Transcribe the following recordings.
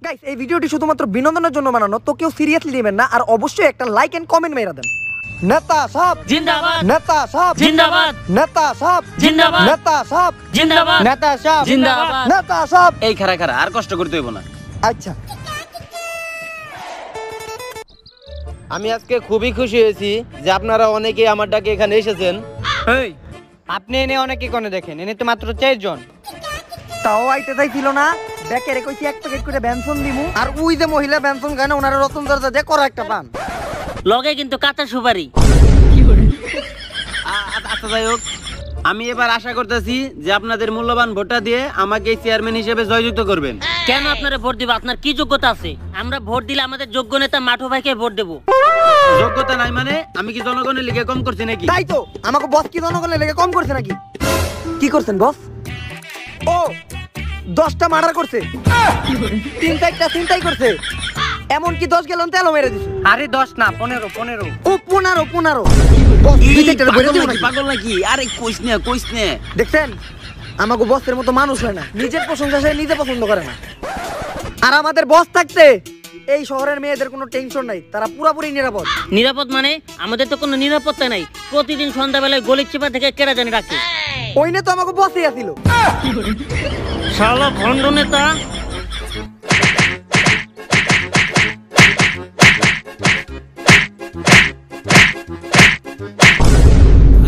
Guys এই ভিডিওটি শুধুমাত্র বিনোদনের জন্য বানানো, তো কেউ সিরিয়াসলি নেবেন না। আর অবশ্যই একটা লাইক এন্ড কমেন্ট মেরে দেন। নেতা সাহেব জিন্দাবাদ, নেতা সাহেব জিন্দাবাদ, নেতা সাহেব জিন্দাবাদ, নেতা সাহেব জিন্দাবাদ, নেতা সাহেব জিন্দাবাদ, নেতা সাহেব। এই খারা খারা আর কষ্ট করতে হইব না। আচ্ছা, আমি আজকে খুবই খুশি হয়েছি যে আপনারা অনেকেই আমার ডাকে এখানে এসেছেন। এই আপনি এনে অনেকে কোনে দেখেন, এনে তো মাত্র 4 জন। তাও আইতে চাইছিল না। ব্যাকে রে কইছি 1 প্যাকেট করে বেনসন দিমু। আর ওই যে মহিলা বেনসন খায় না, ওনারা রতন দরজা দিয়ে করা একটা পান লগে কিন্তু কাঁচা সুপারি। আচ্ছা যাই হোক, আমি এবার আশা করতেছি যে আপনাদের মূল্যবান ভোটটা দিয়ে আমাকে চেয়ারম্যান হিসেবে জয়যুক্ত করবেন। কেন আপনারা ভোট দিব? আপনার কি যোগ্যতা আছে? আমরা ভোট দিলে আমাদের যোগ্য নেতা মাঠু ভাইকে ভোট দেব। যোগ্যতা নাই মানে আমি কি জনগণের লিগে কম করছি নাকি? তাই তো, আমাকে বস কি জনগণের লেগে কম করছে নাকি? কি করছেন বস? ও 10টা মার্ডার করছে, 3-4টা ছিনতাই করছে, এমন কি 10 গ্যালন তেলও মেরে দিছে। আরে 10 না 15। ও 15 বস দুই চারটা বইরে দিও নাকি? পাগল নাকি? আরে কইস না। দেখছেন, আমাকে বসের মতো মানুষ হয় না, নিজের প্রশংসা সে নিজে পছন্দ করে না। আর আমাদের বস থাকতে এই শহরের মেয়েদের কোনো টেনশন নাই, তারা পুরোপুরি নিরাপদ। নিরাপদ মানে আমাদের তো কোনো নিরাপত্তা নাই। প্রতিদিন সন্ধ্যাবেলায় গলির চেপা থেকে কেডা জানি রাখে। ওই না তো আমাকে বসেই আছিল। শালা ভণ্ড নেতা।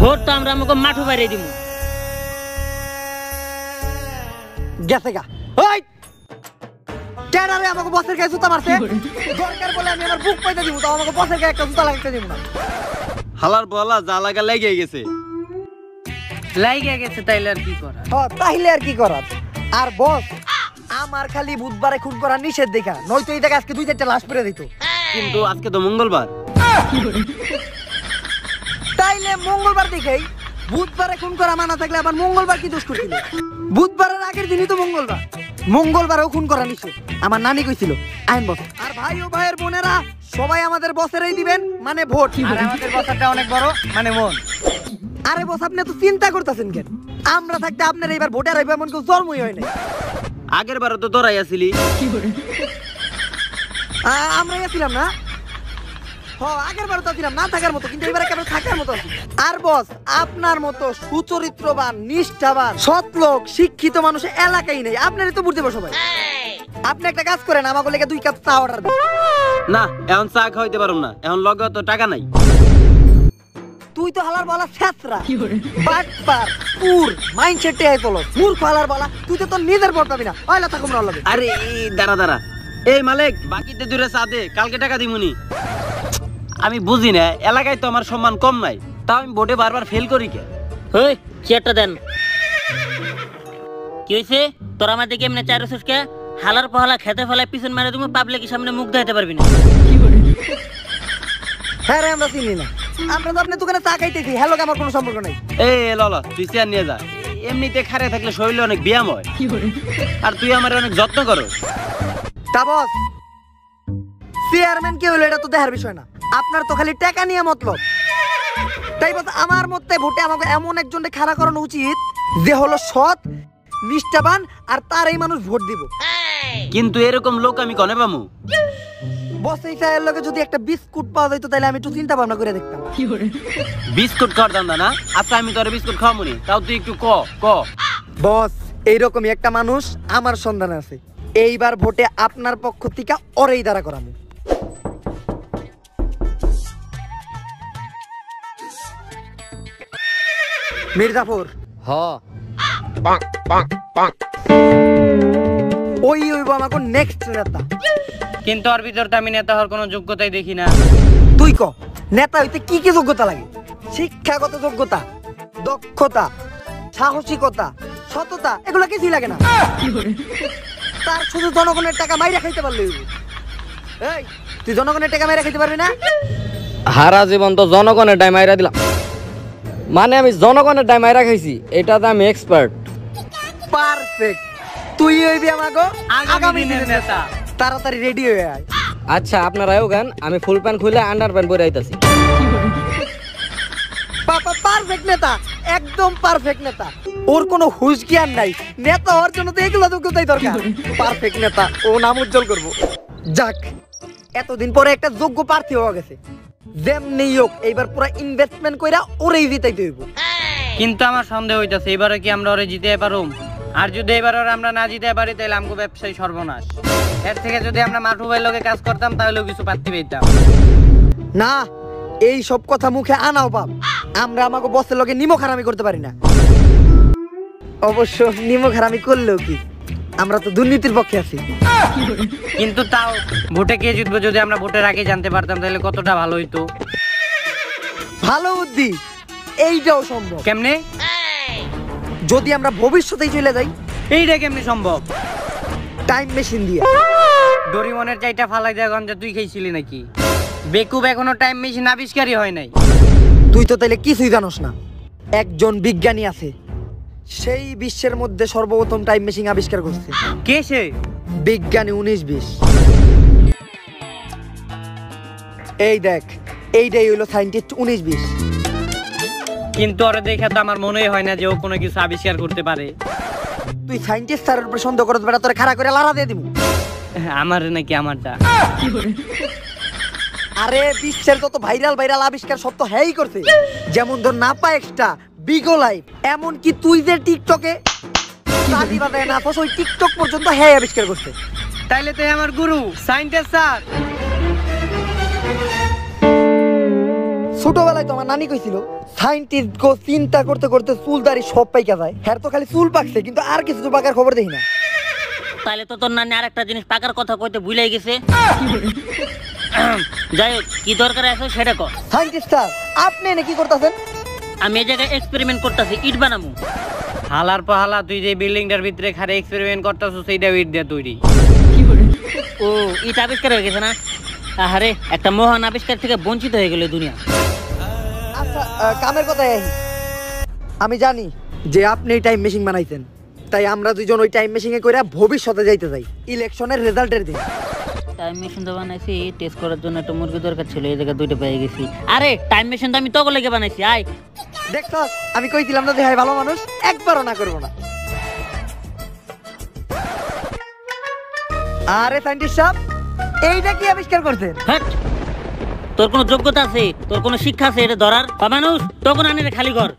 ভোটটা আমরা আমাকে মাঠু বাইরে দিব। গেছে গা। ওই কেডারে আমাকে বসের গায়ে জুতা মারছে? দরকার বলে আমি আমার বুক পাইতে দিব, তাও আমাকে বসের গায়ে একটা জুতা লাগাইতে দিব না। হালার বলা যা লাগা লেগে গেছে। লাইগা গেছে, তাইলে আর কি করা? তাইলে আর কি করার? আর বস আমার খালি বুধবারে খুন করা নিষেধ দেখা, নয়তো এই জায়গায় আজকে 2-4টা লাশ পড়ে দিত। কিন্তু আজকে তো মঙ্গলবার। তাইলে মঙ্গলবার দেখেই বুধবারে খুন করা মানা থাকলে আবার মঙ্গলবার কি দোষ করছিল? বুধবারের আগের দিনই তো মঙ্গলবার, মঙ্গলবারেও খুন করা নিষেধ। আমার নানি কইছিল আইন বস। আর ভাই ও ভাইয়ের বোনেরা সবাই আমাদের বসেরই দিবেন, মানে ভোট। আর আমাদের বছরটা অনেক বড়, মানে মন। আরে বস আপনি তো চিন্তা করতেছেন কেন? আমরা থাকতে আপনার এইবার ভোটার হইবে এমন কেউ জন্মই হয় নাই। আগের বারও তো তোরাই আসিলি। আমরা ছিলাম না? আগের বার তো ছিলাম না থাকার মতো, কিন্তু এবার কেবল থাকার মতো আছি। আর বস আপনার মতো সুচরিত্রবান, নিষ্ঠাবান, সৎ লোক, শিক্ষিত মানুষ এলাকায় নেই। আপনারই তো বুঝতে পারো সবাই। আপনি একটা কাজ করেন, আমাকে লেগে 2 কাপ চা অর্ডার দেন। না, এখন চা খাইতে পারুম না, এখন লগে তো টাকা নাই। তুই তো হালার বলা ছেত্রা, বাটপার, পুর, মাইন্ডসেটে আই পলস, মূর্খ হালার বলা। তুই তো তোর নিজের ভোট পাবি না, ওইলা থাকুম না লগে। আরে দাঁড়া, এই মালিক বাকিতে 2টা চা দে, কালকে টাকা দিমুনি। আমি বুঝি না, এলাকায় তো আমার সম্মান কম নাই, তাও আমি ভোটে বারবার ফেল করি কে? ওই চেয়ারটা দেন। কি হয়েছে তোর আমার দিকে এমনি চার সুসকে হালার পহালা খেতে ফেলায় পিছন মারে তুমি পাবলিকের সামনে মুখ দেখাতে পারবি না। হ্যাঁ রে, আমরা চিনি না। আমরা তো আপনার দোকানে চা খাইতেছি, হ্যালো আমার কোনো সম্পর্ক নাই। এই ললা তুই চেয়ার নিয়ে যা। এমনিতে খারে থাকলে শরীরে অনেক ব্যায়াম হয়, আর তুই আমার অনেক যত্ন করো। তা বস চেয়ারম্যান কি হলো এটা তো দেখার বিষয় না, আপনার তো খালি টাকা নিয়ে মতলব। তাই বস আমার মতে ভোটে আমাকে এমন একজনকে খাড়া করানো উচিত যে হলো সৎ, নিষ্ঠাবান, আর তার এই মানুষ ভোট দিব। কিন্তু এরকম লোক আমি কনে পামু? বস এই চায়ের লগে যদি একটা বিস্কুট পাওয়া যেত তাহলে আমি একটু চিন্তা ভাবনা করে দেখতাম। বিস্কুট খাওয়ার দান্দা না? আচ্ছা আমি তোর বিস্কুট খাওয়ামুনি, তাও তুই একটু ক। বস এইরকমই একটা মানুষ আমার সন্ধানে আছে, এইবার ভোটে আপনার পক্ষ থেকে ওরেই দ্বারা করামু। মির্জাফর ওই হইব আমাকে নেক্সট নেতা। কিন্তু ওর ভিতর তো আমি নেতা হওয়ার কোনো যোগ্যতাই দেখি না। তুই ক নেতা হইতে কি কি যোগ্যতা লাগে? শিক্ষাগত যোগ্যতা, দক্ষতা, সাহসিকতা, সততা, এগুলো কিছুই লাগে না। তার শুধু জনগণের টাকা মাইরা খাইতে পারলে। এই তুই জনগণের টাকা মাইরা খাইতে পারবি না? হারা জীবন তো জনগণের ডাই মাইরা দিলাম, মানে আমি জনগণের ডাই মাইরা খাইছি, এটাতে আমি এক্সপার্ট। পারফেক্ট, তুই হইবি আমাগো আগামী দিনের নেতা। তাড়াতাড়ি রেডি হয়ে আয়। আচ্ছা আপনারাও গান, আমি ফুল প্যান্ট খুলে আন্ডার প্যান্ট পরে আইতাছি। পারফেক্ট নেতা। একদম পারফেক্ট নেতা। ওর কোনো হুঁশ জ্ঞান নাই, নেতা হওয়ার জন্য তো এগুলো তো কোথায় দরকার। পারফেক্ট নেতা, ও নাম উজ্জ্বল করবো। যাক, এতদিন পরে একটা যোগ্য প্রার্থী হওয়া গেছে। যেমনি হোক এইবার পুরো ইনভেস্টমেন্ট কইরা ওরেই জিতাইতে হইব। কিন্তু আমার সন্দেহ হইতাছে এবারে কি আমরা ওরে জিতে পারুম? আর যদি এবার ওরে আমরা না জিতে পারি তাহলে আমগো ব্যবসায়ী সর্বনাশ। এর থেকে যদি আমরা মাঠু ভাইয়ের লগে কাজ করতাম তাহলেও কিছু পাত্তি পেতাম না, এই সব কথা মুখে আনাও পাপ। আমরা আমাকে বসের লগে নিমক হারামি করতে পারি না। অবশ্য নিমক হারামি করলেও কি, আমরা তো দুর্নীতির পক্ষে আছি। কিন্তু তাও ভোটে কে জিতবো যদি আমরা ভোটের আগে জানতে পারতাম তাহলে কতটা ভালো হইতো। ভালো বুদ্ধি, এইটাও সম্ভব। কেমনে? যদি আমরা ভবিষ্যতেই চলে যাই। এইটা কেমনে সম্ভব? টাইম মেশিন দিয়ে। ডোরিমনের চাইটা ফালাই দেয়া গঞ্জা তুই খেয়েছিলি নাকি? বেকুব এখনো টাইম মেশিন আবিষ্কারই হয় নাই। তুই তো তাইলে কিছুই জানোস না। একজন বিজ্ঞানী আছে, সেই বিশ্বের মধ্যে সর্বপ্রথম টাইম মেশিন আবিষ্কার করছে। কে সে? বিজ্ঞানী 1920। এই দেখ, এইটাই হইলো সায়েন্টিস্ট 1920। কিন্তু ওরে দেখে তো আমার মনেই হয় না যে ও কোনো কিছু আবিষ্কার করতে পারে। তুই সায়েন্টিস্ট স্যারের উপর সন্দেহ করতে বেটা, তোরে খাড়া করে লাড়া দিয়ে দিব। আমার নাকি আমারটা? আরে বিশ্বের যত ভাইরাল ভাইরাল আবিষ্কার সব তো হ্যাই করছে। যেমন ধর নাপা এক্সট্রা, বিগো লাইফ, এমন কি তুই যে টিকটকে সাদি বাজায় না ওই টিকটক পর্যন্ত হ্যাঁ আবিষ্কার করছে। তাইলে তো আমার গুরু সায়েন্টিস্ট স্যার। ছোটবেলায় তো আমার নানি কইছিল সায়েন্টিস্ট গো চিন্তা করতে করতে চুল দাড়ি সব পাইকা যায়। হ্যাঁ তো খালি চুল পাকছে, কিন্তু আর কিছু তো পাকার খবর দেখি না। তাহলে তো তোর নানি আর একটা জিনিস পাকার কথা কইতে ভুলে গেছে। যাই হোক, কি দরকার আছে সেটা কর। সায়েন্টিস্ট স্যার, আপনি এনে কি করতেছেন? আমি এই জায়গায় এক্সপেরিমেন্ট করতেছি, ইট বানামু। হালার পাহালা তুই যে বিল্ডিংটার ভিতরে খারে এক্সপেরিমেন্ট করতেছ সেইটা ইট দিয়ে তৈরি। ও, ইট আবিষ্কার হয়ে গেছে না? আরে একটা মহান আবিষ্কার থেকে বঞ্চিত হয়ে গেল দুনিয়া। আচ্ছা, কামের কথাই আহি। আমি জানি যে আপনি এই টাইম মেশিন বানাইছেন, তাই আমরা দুইজন ওই টাইম মেশিনে কইরা ভবিষ্যতে যাইতে যাই ইলেকশনের রেজাল্টের দিন। টাইম মেশিন তো বানাইছি, টেস্ট করার জন্য একটা মুরগি দরকার ছিল, এই জায়গায় দুইটা পেয়ে গেছি। আরে টাইম মেশিন তো আমি তোকে লেগে বানাইছি, আয়। দেখছস, আমি কইছিলাম না যে হাই ভালো মানুষ, একবারও না করবো না। আরে সায়েন্টিস্ট সাহেব, এইটা কি আবিষ্কার করছেন? হ্যাট, তোর কোনো যোগ্যতা আছে, তোর কোনো শিক্ষা আছে এটা ধরার? মানুষ তখন আনে খালি ঘর।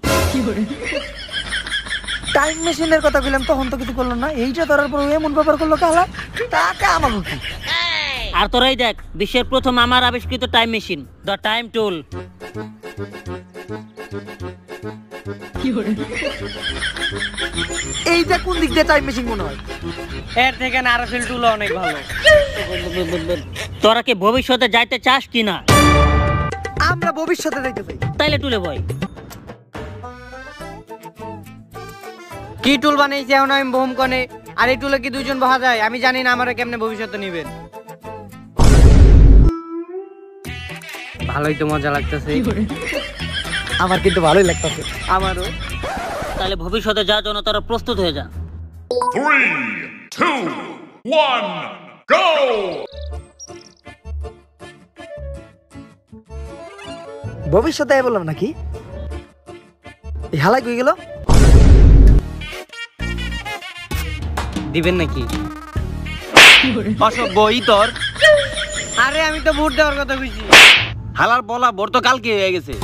টাইম মেশিনের কথা কইলাম তখন তো কিছু করলো না, এইটা ধরার পর এমন ব্যাপার করলো কালা, টাকা আমার কি? আর তোরাই দেখ, বিশ্বের প্রথম আমার আবিষ্কৃত টাইম মেশিন, দ্য টাইম টুল। এইটা কোন দিক দিয়ে টাইম মেশিন মনে হয়? এর থেকে নারকেল টুল অনেক ভালো। তোরা কি ভবিষ্যতে যাইতে চাস কি না? আমরা ভবিষ্যতে যাইতে চাই। তাইলে টুলে বই। কি টুল বানাইছি এখন আমি বোম কনে? আর এই টুলে কি দুইজন বহা যায়? আমি জানি না আমারে কেমনে ভবিষ্যতে নিবেন। ভালোই তো মজা লাগতেছে। আমার কিন্তু ভালোই লাগতেছে। আমারও। তাহলে ভবিষ্যতে যাওয়ার জন্য তোরা প্রস্তুত হয়ে যা। 3, 2, 1, go! ভবিষ্যতে বললাম নাকি? এই হালাই কই গেল? দিবেন নাকি? অসভ্য তোর। আরে আমি তো ভোট দেওয়ার কথা কইছি। হালার বলা ভোট তো কালকে হয়ে গেছে।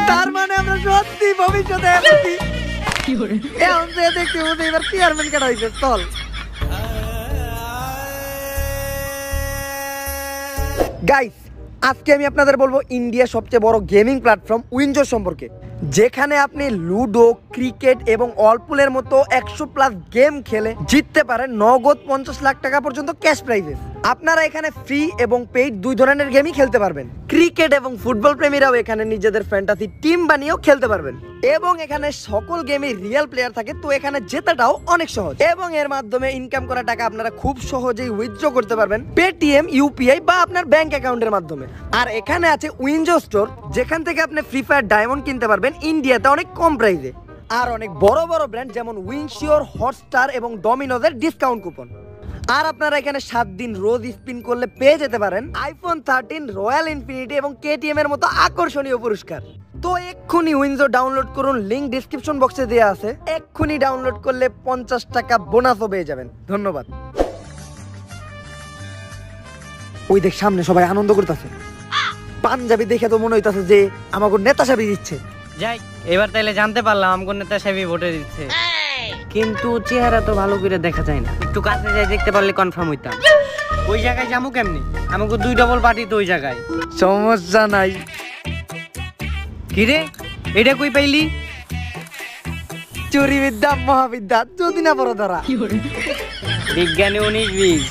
তার মানে আমরা সত্যি ভবিষ্যতে এসেছি। এখন যে দেখতে মতো এবার চেয়ারম্যান কাটা হইছে। চল গাইস, আজকে আমি আপনাদের বলবো ইন্ডিয়ার সবচেয়ে বড় গেমিং প্ল্যাটফর্ম উইনজো সম্পর্কে, যেখানে আপনি লুডো, ক্রিকেট এবং অল্পুলের মতো 100+ গেম খেলে জিততে পারেন নগদ 50 লাখ টাকা পর্যন্ত ক্যাশ প্রাইজেস। আপনারা এখানে ফ্রি এবং পেইড দুই ধরনের গেমই খেলতে পারবেন। ক্রিকেট এবং ফুটবল প্রেমীরাও এখানে নিজেদের ফ্যান্টাসি টিম বানিয়েও খেলতে পারবেন, এবং এখানে সকল গেমে রিয়েল প্লেয়ার থাকে, তো এখানে জেতাটাও অনেক সহজ। এবং এর মাধ্যমে ইনকাম করা টাকা আপনারা খুব সহজেই উইথড্র করতে পারবেন পেটিএম, ইউপিআই বা আপনার ব্যাংক অ্যাকাউন্টের মাধ্যমে। আর এখানে আছে উইনজো স্টোর, যেখান থেকে আপনি ফ্রি ফায়ার ডায়মন্ড কিনতে পারবেন ইন্ডিয়াতে অনেক কম প্রাইসে। আর অনেক বড় বড় ব্র্যান্ড যেমন উইনশিওর, হটস্টার এবং ডমিনোজের ডিসকাউন্ট কুপন। আর আপনারা এখানে 7 দিন রোজ স্পিন করলে পেয়ে যেতে পারেন আইফোন 13, রয়্যাল ইনফিনিটি এবং কেটিএম এর মতো আকর্ষণীয় পুরস্কার। তো এক্ষুনি উইন্ডো ডাউনলোড করুন, লিংক ডেসক্রিপশন বক্সে দেওয়া আছে। এক্ষুনি ডাউনলোড করলে 50 টাকা বোনাসও পেয়ে যাবেন। ধন্যবাদ। ওই দেখ সামনে সবাই আনন্দ করতেছে। পাঞ্জাবি দেখে তো মনে হইতাছে যে আমাকে নেতা সাহেব দিচ্ছে। যাই, এবার তাইলে জানতে পারলাম আমগো নেতা সাহেবই ভোটে দিচ্ছে, কিন্তু চেহারা তো ভালো করে দেখা যায় না। একটু কাছে যাই দেখতে পারলে কনফার্ম হইতাম। ওই জায়গায় যাবো কেমনি? আমাকে 2 ডবল পার্টি তো ওই জায়গায়। সমস্যা নাই। কিরে, এটা কই পাইলি? চুরি বিদ্যা মহাবিদ্যা, যদি না বড় ধরা। বিজ্ঞানী 19-20।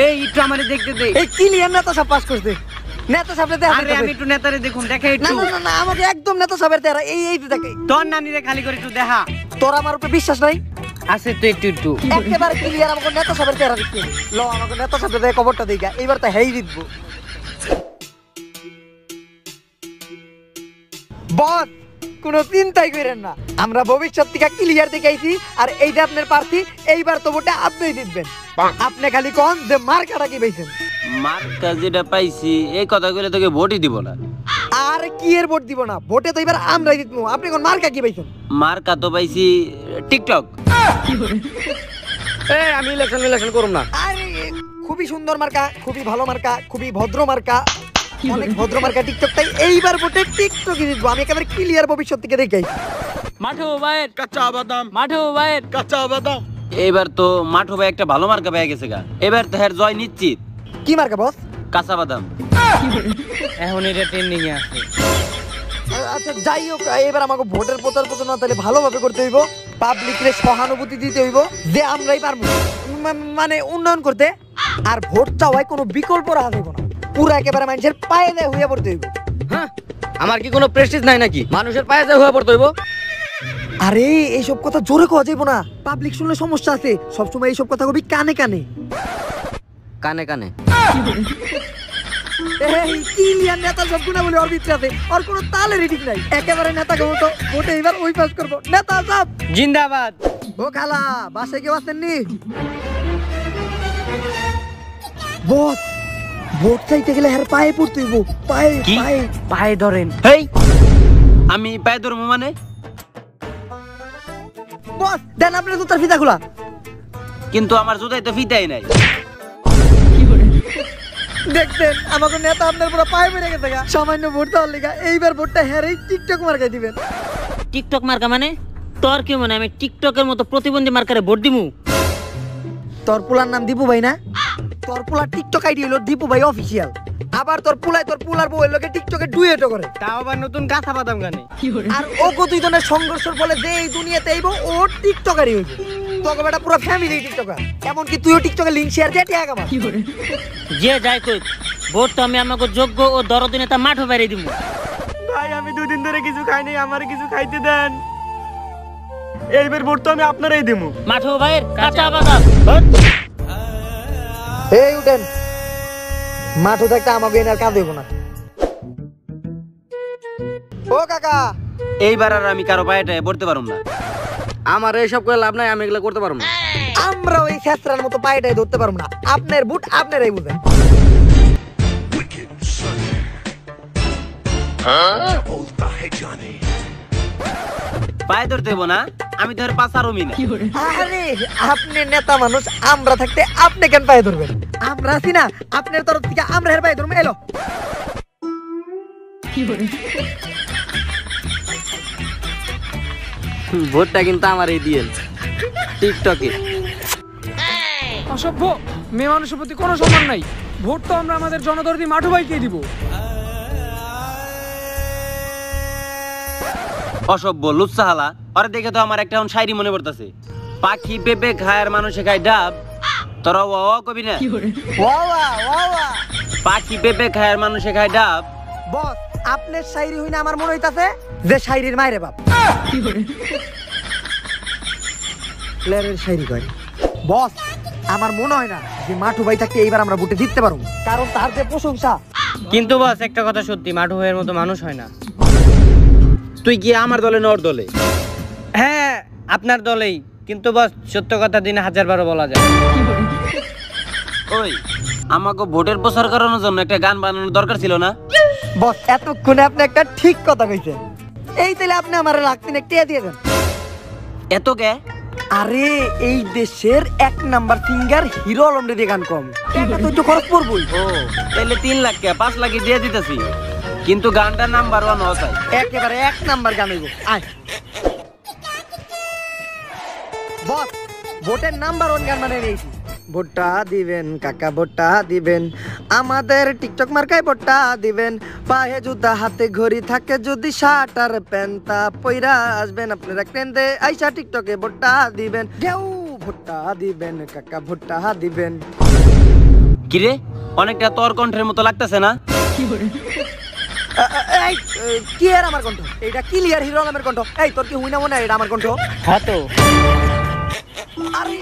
এই একটু আমারে দেখতে দে। এই ক্লিয়ার নেতা সাহেব পাস করছে। নেতা সাহেবের দেখা। আরে আমি একটু নেতারে দেখুন, দেখা না একটু। না না না, আমাকে একদম নেতা সাহেবের দেখা। এই তো দেখে। তোর নানিরে খালি করে একটু দেখা। তোর আমার উপরে বিশ্বাস নাই? আছে তো একটু একটু। একেবারে ক্লিয়ার আমাকে নেতা সাহেবের দেখা দিচ্ছে। ল আমাকে নেতা সাহেবের দেখা খবরটা দিগা। এইবার তো হেই দিতবো। বস কোনো চিন্তাই করেন না, আমরা ভবিষ্যৎ থেকে ক্লিয়ার দেখাইছি। আর এইটা আপনার প্রার্থী, এইবার তো ভোটে আপনিই জিতবেন। আপনি খালি কোন যে মার্কাটা কি পাইছেন? মার্কা যেটা পাইছি এই কথা কইলে তোকে ভোটই দিব না। আর কি এর ভোট দিব না? ভোটে তো এবার আমরাই জিতবো। আপনি কোন মার্কা কি পাইছেন? মার্কা তো পাইছি টিকটক। এই আমি ইলেকশন করুম না। আরে খুবই সুন্দর মার্কা, খুবই ভালো মার্কা, খুবই ভদ্র মার্কা, অনেক ভদ্র মার্কা টিকটকটাই। এইবার ভোটে টিকটকই জিতবো। আমি একেবারে ক্লিয়ার ভবিষ্যৎ থেকে দেখাই। মাঠু ভাইয়ের কাঁচা বাদাম, মাঠু ভাইয়ের কাঁচা বাদাম। এবার তো মাঠু ভাই একটা ভালো মার্কা পেয়ে গেছে গা। এবার তো হের জয় নিশ্চিত। কি মার্কা বস? কাঁচা বাদাম। এখন এটা ট্রেন্ডিং এ আছে। আচ্ছা যাই হোক, এবার আমাকে ভোটের প্রচার প্রচারণা তাহলে ভালোভাবে করতে হইব। পাবলিকরে সহানুভূতি দিতে হইব যে আমরাই পারবো মানে উন্নয়ন করতে। আর ভোট চাওয়ায় কোনো বিকল্প রাখা যাইব না। পুরো একেবারে মানুষের পায়ে দেয় হইয়া পড়তে হইব। হ্যাঁ, আমার কি কোনো প্রেস্টিজ নাই নাকি মানুষের পায়ে যা হয়ে পড়তে হইব? আরে এইসব কথা জোরে কোয়া যাইব না, পাবলিক শুনলে সমস্যা আছে। সবসময় এইসব কথা কবি কানে কানে। কানে কানে। এই ক্লিয়ার নেতা সব গুণা বলে ওর ভিতরে আছে। ওর কোনো তালেরই ঠিক নাই। একেবারে নেতা ভোট ভোটে এবার ওই পাস করবো। নেতা সাহেব জিন্দাবাদ। ও খালা, বাসায় কেউ আসেননি? বস ভোট চাইতে গেলে হ্যাঁ পায়ে পড়তে হইব। পায়ে কি? পায়ে পায়ে ধরেন। হেই, আমি পায়ে ধরবো মানে? বস দেন আপনার জুতার ফিতা খোলা। কিন্তু আমার জুতাই তো ফিতাই নাই। দেখছেন আমাকে নেতা আপনার পুরো পায়ে পড়ে গেছে গা। সামান্য ভোট দেওয়ার লেগা এইবার ভোটটা হ্যারেই টিকটক মার্কাই দিবেন। টিকটক মার্কা মানে? তোর কি মনে আমি টিকটকের মতো প্রতিবন্ধী মার্কারে ভোট দিমু? তোর পোলার নাম দীপু ভাই না? তোর পোলার টিকটক আইডি হলো দীপু ভাই অফিসিয়াল। আবার তোর পোলার বউ লোকে টিকটকে ডুয়েটও করে। তাও আবার নতুন কাঁচা বাদাম গানে। আর ও দুই জনের সংঘর্ষের ফলে যে এই দুনিয়াতে আইবো ও টিকটকারই হইব। তোকে বেটা পুরো ফ্যামিলি টিকটকার। এমনকি তুইও টিকটকে লিংক শেয়ার দিয়ে টাকা কামা। যে যাই কই, ভোট তো আমি আমাকে যোগ্য ও দরদি নেতা মাঠও বাইরে দিমু। ভাই আমি 2 দিন ধরে কিছু খাই নাই, আমারে কিছু খাইতে দেন। এইবার ভোট তো আমি আপনারাই দেবো। মাঠু ভাইয়ের কাঁচা বাদাম। এই উঠেন, মাঠও থাকতে আমাকে এনার কাজ দেবো না। ও কাকা, এইবার আর আমি কারো পায়েটায় পড়তে পারবো না। আমার এইসব করে লাভ নাই, আমি এগুলো করতে পারবো না। আমরা ওই শেষরার মতো পায়েটাই ধরতে পারবো না। আপনার বুট আপনারাই বুঝেন। পায়ে ধরতে হবো না, আমি ধরে পাশারমি না। আরে আপনি নেতা মানুষ, আমরা থাকতে আপনি কেন পায়ে ধরবেন? আমরা আছি না, আপনার তরফ থেকে আমরা হের পায়ে ধরবো। এলো ভোটটা কিন্তু আমার এই দিয়ে টিকটকে। অসভ্য, মেয়ে মানুষের প্রতি কোনো সম্মান নাই। ভোট তো আমরা আমাদের জনদরদি মাঠু ভাইকে দিব। অসভ্য লুচ্চাহালা। আরে দেখে তো আমার একটা শায়রি মনে পড়তেছে। পাখি পেঁপে খায় আর মানুষে খায় ডাব, তোরা ওয়া কবি না? ওয়া ওয়া পাখি পেঁপে খায় আর মানুষে খায় ডাব। বস আপনার শায়রি হইনা আমার মনে হইতাছে যে শায়রির মায়ের বাপ। প্লেয়ারের শায়রি কয়। বস আমার মনে হয় না যে মাঠু ভাই থাকতে এইবার আমরা ভোটে জিততে পারবো, কারণ তার যে প্রশংসা। কিন্তু বস একটা কথা সত্যি, মাঠু ভাইয়ের মতো মানুষ হয় না। তুই কি আমার দলে না ওর দলে? আপনার দলেই, কিন্তু বস সত্য কথা দিনে 1000 বলা যায়। ওই আমাকে ভোটের প্রচার করানোর জন্য একটা গান বানানোর দরকার ছিল না? বস এতক্ষণে আপনি একটা ঠিক কথা কইছেন। এই তাহলে আপনি আমার রাখতেন একটা দিয়ে দেন। এত কে? আরে এই দেশের 1 নাম্বার সিঙ্গার হিরো আলম রে দিয়ে গান কম, এটা তো একটু খরচ পড়বই। ও তাহলে 3 লাখ কে 5 লাখই দিয়ে দিতেছি, কিন্তু গানটা নাম্বার 1 হওয়া চাই। একেবারে 1 নাম্বার গান হইব। আয় বস, ভোটের নাম্বার 1 গান মানে নিয়েছি। ভোটটা দিবেন কাকা, ভোটটা দিবেন, আমাদের টিকটক মার্কায় ভোটটা দিবেন। পায়ে জুতা হাতে ঘড়ি থাকে, যদি শার্ট আর প্যান্টটা পইরা আসবেন আপনারা কেন্দ্রে আইসা টিকটকে ভোটটা দিবেন। কেউ ভোটটা দিবেন কাকা, ভোটটা দিবেন। কিরে অনেকটা তোর কণ্ঠের মতো লাগতেছে না? এই কি আর আমার কণ্ঠ? এটা ক্লিয়ার হিরো আলমের কণ্ঠ। এই তোর কি হুইনা মনে হয় এটা আমার কণ্ঠ? হ্যাঁ তো। আরে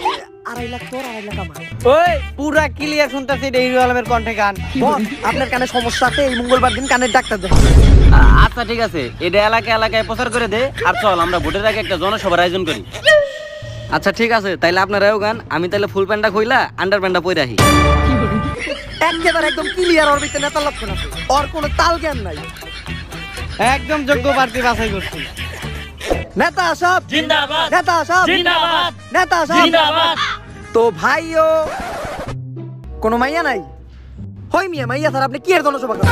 2.5 লাখ তোর, 2.5 লাখ আমার। ওই পুরা ক্লিয়ার শুনতেছি এটা হিরো আলমের কণ্ঠে গান। বস আপনার কানে সমস্যা আছে, এই মঙ্গলবার দিন কানের ডাক্তার দেন। আচ্ছা ঠিক আছে, এটা এলাকায় এলাকায় প্রচার করে দে। আর চল আমরা ভোটের আগে একটা জনসভার আয়োজন করি। আচ্ছা ঠিক আছে, তাইলে আপনারাও গান, আমি তাইলে ফুল প্যান্টটা কইলা আন্ডার প্যান্টটা পরে রাখি। একেবারে একদম ক্লিয়ার, ওর ভিতরে নেতার লক্ষণ আছে, ওর কোনো তাল জ্ঞান নাই। একদম যোগ্য প্রার্থী বাছাই করছি। নেতা সব জিন্দাবাদ, নেতা সব জিন্দাবাদ, নেতা সব জিন্দাবাদ। তো ভাইও কোনো মাইয়া নাই? হই মিয়া মাইয়া স্যার, আপনি কি এর জনসভা করেন?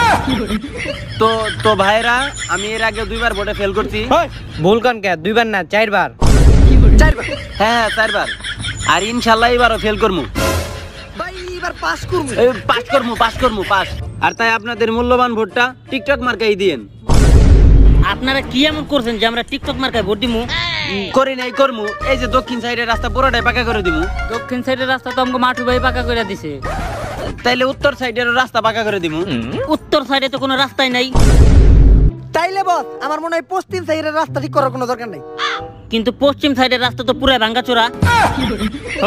তো তো ভাইরা, আমি এর আগে 2বার ভোটে ফেল করছি। ভুল কোন কে? 2বার না 4বার। 4বার? হ্যাঁ 4বার। আর ইনশাল্লাহ এবারও ফেল করবো। ভাই এবার পাস করবো। পাস করবো। আর তাই আপনাদের মূল্যবান ভোটটা টিকটক মার্কাই দিয়েন। আপনারা কি এমন করছেন যে আমরা টিকটক মার্কায় ভোট দিমু? করি নাই করমু। এই যে দক্ষিণ সাইডের রাস্তা পুরোটাই পাকা করে দিমু। দক্ষিণ সাইডের রাস্তা তো আমাকে মাঠু ভাই পাকা করে দিছে। তাইলে উত্তর সাইডের রাস্তা পাকা করে দিমু। উত্তর সাইডে তো কোনো রাস্তাই নাই। তাইলে বস আমার মনে হয় পশ্চিম সাইডের রাস্তা ঠিক করার কোনো দরকার নাই। কিন্তু পশ্চিম সাইডের রাস্তা তো পুরো ভাঙ্গাচোরা।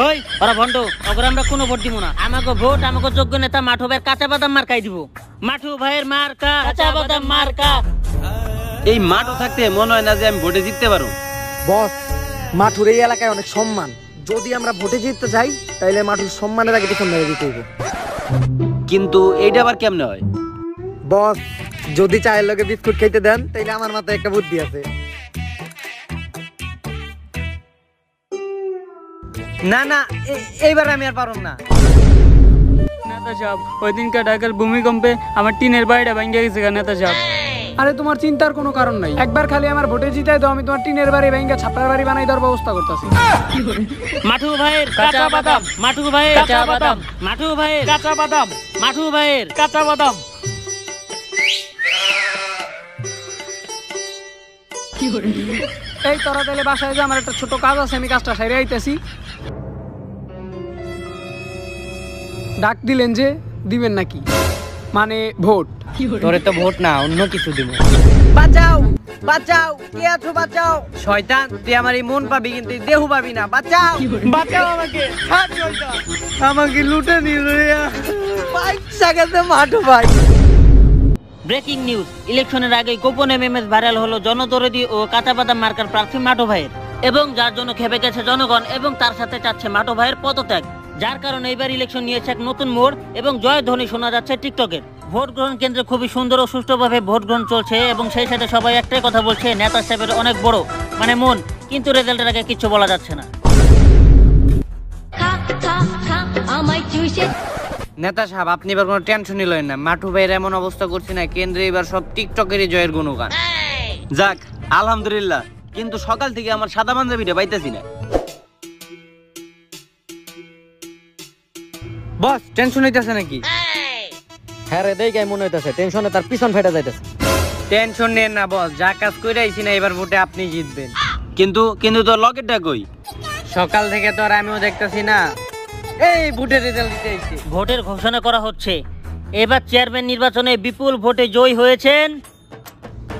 ওই ওরা ভন্ড, ওগরে আমরা কোনো ভোট দিব না। আমাকে ভোট আমাকে যোগ্য নেতা মাঠু ভাইয়ের কাঁচা বাদাম মার্কাই দিব। মাঠু ভাইয়ের মার্কা কাঁচা বাদাম মার্কা। এই মাঠও থাকতে মনে হয় না যে আমি ভোটে জিততে পারবো। বস মাঠুর এই এলাকায় অনেক সম্মান, যদি আমরা ভোটে জিততে যাই তাইলে মাঠুর সম্মানের আগে পিছন মেরে দিতে হইব। কিন্তু এইটা আবার কেমনে হয়? বস যদি চায়ের লগে বিস্কুট খাইতে দেন তাইলে আমার মাথায় একটা বুদ্ধি আছে। না না, এইবার আমি আর পারুম না। নেতা সাহেব, ওই দিনকে ঢাকার ভূমিকম্পে আমার টিনের বাড়িটা ভেঙে গেছে নেতা সাহেব। আরে তোমার চিন্তার কোনো কারণ নাই, একবার খালি আমার ভোটে জিতাই দাও, আমি তোমার টিনের বাড়ি ভেঙে ছাপড়ার বাড়ি বানাই দেওয়ার ব্যবস্থা করতেছি। মাঠু ভাইয়ের কাঁচা বাদাম, মাঠু ভাইয়ের কাঁচা বাদাম, মাঠু ভাইয়ের কাঁচা বাদাম, মাঠু ভাইয়ের কাঁচা বাদাম। এই তোরা তাহলে বাসায় যা, আমার একটা ছোট কাজ আছে, আমি কাজটা সাইরে আইতেছি। ডাক দিলেন যে দিবেন নাকি, মানে ভোট? তোরে তো ভোট না, অন্য কিছু দিব। বাঁচাও বাঁচাও, কে আছো বাঁচাও। শয়তান, তুই আমার এই মন পাবি কিন্তু দেহ পাবি না। বাঁচাও, বাঁচাও আমাকে, আমাকে লুটে নিল। পয়সা গেছে মাঠু ভাই। ব্রেকিং নিউজ, ইলেকশনের আগে গোপন এমএমএস ভাইরাল হলো জনদরদি ও কাঁচা বাদাম মার্কার প্রার্থী মাঠু ভাইয়ের, এবং যার জন্য খেপে গেছে জনগণ এবং তার সাথে চাচ্ছে মাঠু ভাইয়ের পদত্যাগ। যার কারণে এবার ইলেকশন নিয়েছে এক নতুন মোড় এবং জয়ধ্বনি শোনা যাচ্ছে টিকটকের। ভোট গ্রহণ কেন্দ্রে খুবই সুন্দর ও সুষ্ঠুভাবে ভোট গ্রহণ চলছে এবং সেই সাথে সবাই একটাই কথা বলছে, নেতা সাহেবের অনেক বড় মানে মন, কিন্তু রেজাল্টের আগে কিছু বলা যাচ্ছে না। নেতা সাহেব, আপনি এবার কোনো টেনশনই লয়েন না। মাঠু ভাইয়ের এমন অবস্থা করছি না, কেন্দ্রে এবার সব টিকটকেরই জয়ের গুণগান। যাক আলহামদুলিল্লাহ, কিন্তু সকাল থেকে আমার সাদা পাঞ্জাবিটা পাইতেছি না। বস টেনশন হইতেছে নাকি? হ্যাঁ রে, দেই মনে হইতাছে টেনশনে তার পিছন ফেটে যাইতেছে। টেনশন নেন না বস, যা কাজ করে আইছি না, এবার ভোটে আপনি জিতবেন। কিন্তু তোর লকেটটা কই? সকাল থেকে তো আর আমিও দেখতেছি না। এই ভোটের রেজাল্ট দিতে আইছি। ভোটের ঘোষণা করা হচ্ছে, এবার চেয়ারম্যান নির্বাচনে বিপুল ভোটে জয়ী হয়েছেন।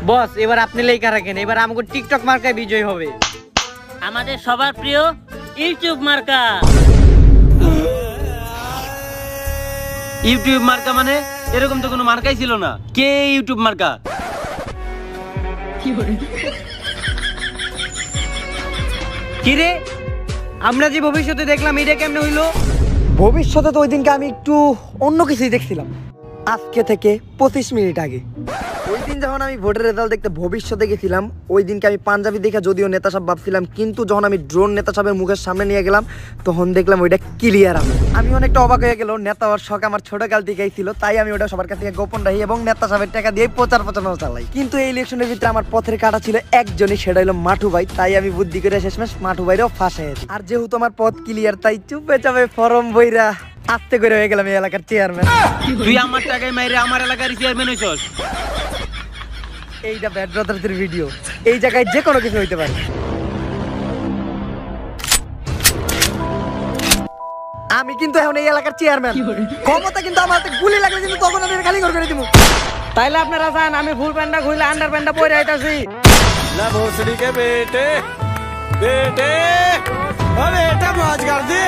বস এবার আপনি লেখা রাখেন, এবার আমাকে টিকটক মার্কায় বিজয় হবে। আমাদের সবার প্রিয় ইউটিউব মার্কা। ইউটিউব মার্কা মানে? এরকম তো কোনো মার্কাই ছিল না। কে ইউটিউব মার্কা? কি রে, আমরা যে ভবিষ্যতে দেখলাম এটা কেমনে হইলো? ভবিষ্যতে তো ওই দিনকে আমি একটু অন্য কিছুই দেখছিলাম। আজকে থেকে 25 মিনিট আগে ওই দিন যখন আমি ভোটের রেজাল্ট দেখতে ভবিষ্যতে গেছিলাম, ওই দিনকে আমি পাঞ্জাবি দেখে যদিও নেতা সাহেব ভাবছিলাম, কিন্তু যখন আমি ড্রোন নেতা সাহেবের মুখের সামনে নিয়ে গেলাম তখন দেখলাম ওইটা ক্লিয়ার। আমি অনেকটা অবাক হয়ে গেল। নেতা হওয়ার শখ আমার ছোটকাল থেকেই ছিল, তাই আমি ওটা সবার কাছ থেকে গোপন রাখি এবং নেতা সাহেবের টাকা দিয়ে প্রচার চালাই। কিন্তু এই ইলেকশনের ভিতরে আমার পথের কাটা ছিল একজনই, সেটা হলো মাঠু ভাই। তাই আমি বুদ্ধি করে শেষমেশ মাঠু ভাইরেও ফাঁসাইছি। আর যেহেতু আমার পথ ক্লিয়ার, তাই চুপে চাপে ফরম বইরা আস্তে করে হয়ে গেলাম এই এলাকার চেয়ারম্যান। তুই আমার টাকায় মাইরে আমার এলাকার চেয়ারম্যান হইছস। এইটা ব্যাড ব্রাদার্সের ভিডিও, এই জায়গায় যে কোনো কিছু হইতে পারে। আমি কিন্তু এখন এই এলাকার চেয়ারম্যান, ক্ষমতা কিন্তু আমার হাতে। গুলি লাগলে কিন্তু তখন আমি খালি করে দিব। তাইলে আপনারা যান, আমি ফুল প্যান্টটা খুলে আন্ডার প্যান্টটা পরে আইতাছি। ना भोसड़ी के बेटे बेटे अरे बेटा मौज कर दे।